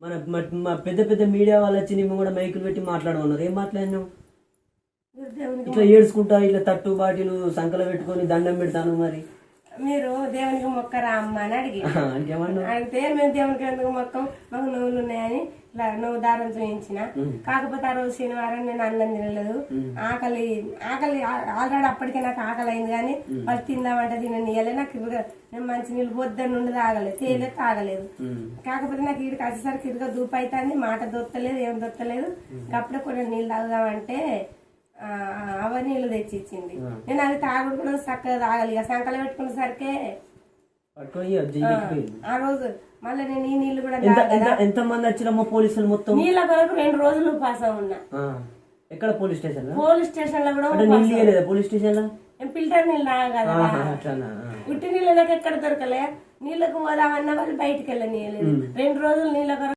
మన పెద్ద పెద్ద మీడియా వాళ్ళు వచ్చి మేము కూడా మైకులు పెట్టి మాట్లాడమన్నారు. ఏం మాట్లాడినావు? ఇట్లా ఏడ్చుకుంటా ఇట్లా తట్టు బాటిలు సంకల పెట్టుకొని దండం పెడతాను. మరి మీరు దేవునికి మొక్కరా అమ్మ అని అడిగి అడిగితే మేము దేవునికి ఎందుకు మొక్కం, మాకు నువ్వులు ఉన్నాయని ఇట్లా నువ్వు దారం చూయించిన. కాకపోతే ఆ రోజు శనివారం నేను అన్నం తినలేదు, ఆకలి ఆల్రెడీ అప్పటికే నాకు ఆకలి అయింది. కానీ వాళ్ళు తిందామంటే తిననియలే. నాకు నేను మంచి నీళ్ళు పొద్దున్న నుండి తాగలేదు, తేలే తాగలేదు. కాకపోతే నాకు ఇక్కడికి వచ్చేసరికి ఇరుగా దూపు అవుతుంది, మాట దొత్తలేదు, ఏం దొత్తలేదు. అప్పుడే కొన్ని నీళ్ళు తాగుదామంటే అవ నీళ్ళు తెచ్చి ఇచ్చింది. నేను అది తాగుడు కూడా చక్కగా తాగాలి. ఇక సంకలు పెట్టుకునేసరికి ఆ రోజు మళ్ళీ నేను ఈ నీళ్లు కూడా ఎంత మంది వచ్చిరమ్మా పోలీసులు? మొత్తం నీళ్ళ కొరకు 2 రోజులు ఉపాసం ఉన్నా. ఎక్కడ? పోలీస్ స్టేషన్ లో కూడా పోలీస్ స్టేషన్ లో ఫిల్టర్ నీళ్ళు తాగా కదా. ఉట్టి నీళ్ళు నాకు ఎక్కడ దొరకలే. నీళ్ళకు పోదామన్న వాళ్ళు బయటికి వెళ్ళనీయలేదు. 2 రోజులు నీళ్ళ కొరకు